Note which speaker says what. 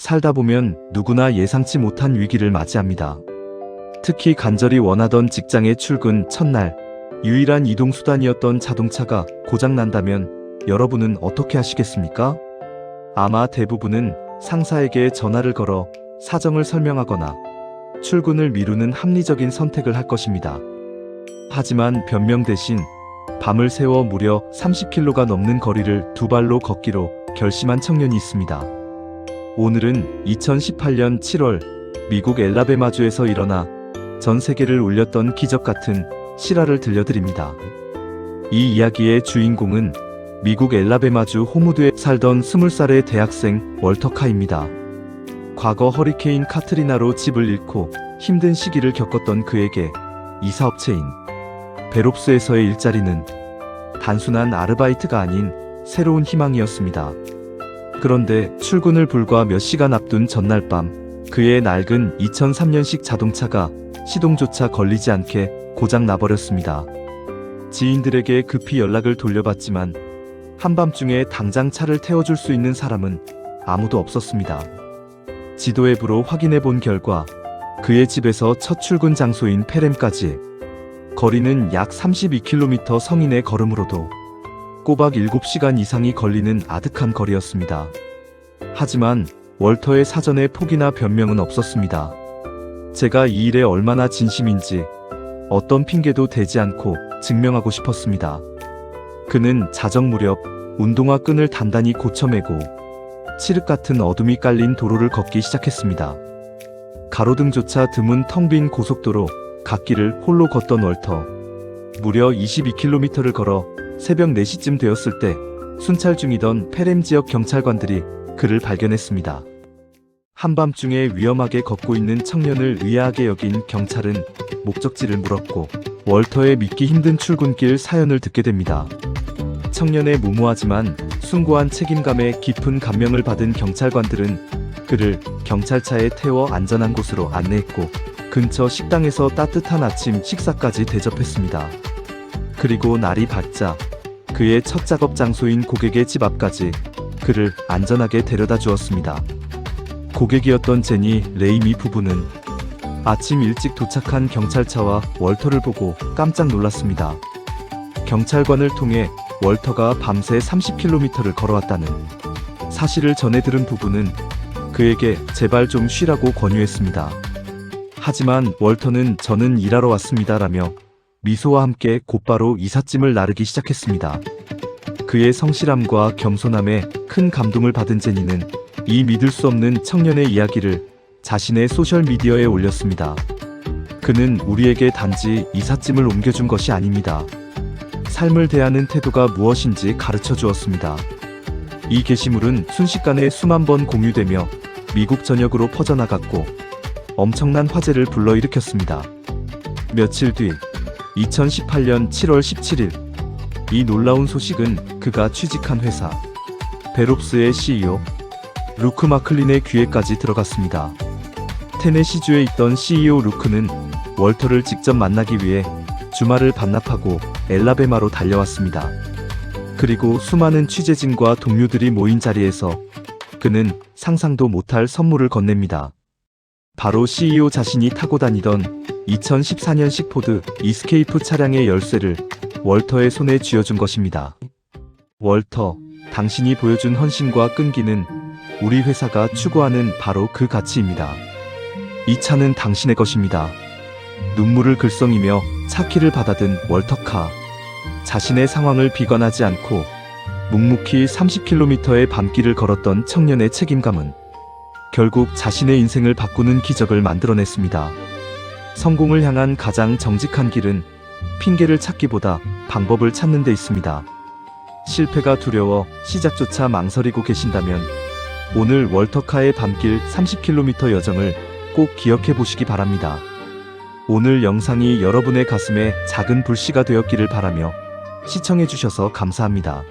Speaker 1: 살다 보면 누구나 예상치 못한 위기를 맞이합니다. 특히 간절히 원하던 직장에 출근 첫날, 유일한 이동수단이었던 자동차가 고장난다면 여러분은 어떻게 하시겠습니까? 아마 대부분은 상사에게 전화를 걸어 사정을 설명하거나 출근을 미루는 합리적인 선택을 할 것입니다. 하지만 변명 대신 밤을 새워 무려 30km가 넘는 거리를 두 발로 걷기로 결심한 청년이 있습니다. 오늘은 2018년 7월 미국 엘라베마주에서 일어나 전 세계를 울렸던 기적 같은 실화를 들려드립니다. 이 이야기의 주인공은 미국 엘라베마주 호무드에 살던 20살의 대학생 월터 카입니다. 과거 허리케인 카트리나로 집을 잃고 힘든 시기를 겪었던 그에게 이사업체인 베롭스에서의 일자리는 단순한 아르바이트가 아닌 새로운 희망이었습니다. 그런데 출근을 불과 몇 시간 앞둔 전날 밤, 그의 낡은 2003년식 자동차가 시동조차 걸리지 않게 고장 나버렸습니다. 지인들에게 급히 연락을 돌려봤지만 한밤중에 당장 차를 태워줄 수 있는 사람은 아무도 없었습니다. 지도 앱으로 확인해 본 결과 그의 집에서 첫 출근 장소인 페렘까지 거리는 약 32km 성인의 걸음으로도 꼬박 7시간 이상이 걸리는 아득한 거리였습니다. 하지만 월터의 사전에 포기나 변명은 없었습니다. 제가 이 일에 얼마나 진심인지 어떤 핑계도 대지 않고 증명하고 싶었습니다. 그는 자정 무렵 운동화 끈을 단단히 고쳐매고 칠흑 같은 어둠이 깔린 도로를 걷기 시작했습니다. 가로등조차 드문 텅 빈 고속도로 갓길을 홀로 걷던 월터. 무려 22km를 걸어 새벽 4시쯤 되었을 때 순찰 중이던 페렘 지역 경찰관들이 그를 발견했습니다. 한밤중에 위험하게 걷고 있는 청년을 의아하게 여긴 경찰은 목적지를 물었고 월터의 믿기 힘든 출근길 사연을 듣게 됩니다. 청년의 무모하지만 숭고한 책임감에 깊은 감명을 받은 경찰관들은 그를 경찰차에 태워 안전한 곳으로 안내했고 근처 식당에서 따뜻한 아침 식사까지 대접했습니다. 그리고 날이 밝자 그의 첫 작업 장소인 고객의 집 앞까지 그를 안전하게 데려다 주었습니다. 고객이었던 제니, 레이미 부부는 아침 일찍 도착한 경찰차와 월터를 보고 깜짝 놀랐습니다. 경찰관을 통해 월터가 밤새 30km를 걸어왔다는 사실을 전해 들은 부부는 그에게 제발 좀 쉬라고 권유했습니다. 하지만 월터는 저는 일하러 왔습니다라며 미소와 함께 곧바로 이삿짐을 나르기 시작했습니다. 그의 성실함과 겸손함에 큰 감동을 받은 제니는 이 믿을 수 없는 청년의 이야기를 자신의 소셜미디어에 올렸습니다. 그는 우리에게 단지 이삿짐을 옮겨준 것이 아닙니다. 삶을 대하는 태도가 무엇인지 가르쳐 주었습니다. 이 게시물은 순식간에 수만 번 공유되며 미국 전역으로 퍼져나갔고 엄청난 화제를 불러일으켰습니다. 며칠 뒤 2018년 7월 17일 이 놀라운 소식은 그가 취직한 회사 베롭스의 CEO 루크 마클린의 귀에까지 들어갔습니다. 테네시주에 있던 CEO 루크는 월터를 직접 만나기 위해 주말을 반납하고 엘라베마로 달려왔습니다. 그리고 수많은 취재진과 동료들이 모인 자리에서 그는 상상도 못할 선물을 건넵니다. 바로 CEO 자신이 타고 다니던 2014년식 포드 이스케이프 차량의 열쇠를 월터의 손에 쥐어준 것입니다. 월터, 당신이 보여준 헌신과 끈기는 우리 회사가 추구하는 바로 그 가치입니다. 이 차는 당신의 것입니다. 눈물을 글썽이며 차 키를 받아든 월터카. 자신의 상황을 비관하지 않고 묵묵히 30km의 밤길을 걸었던 청년의 책임감은 결국 자신의 인생을 바꾸는 기적을 만들어냈습니다. 성공을 향한 가장 정직한 길은 핑계를 찾기보다 방법을 찾는 데 있습니다. 실패가 두려워 시작조차 망설이고 계신다면 오늘 월터카의 밤길 30km 여정을 꼭 기억해 보시기 바랍니다. 오늘 영상이 여러분의 가슴에 작은 불씨가 되었기를 바라며 시청해 주셔서 감사합니다.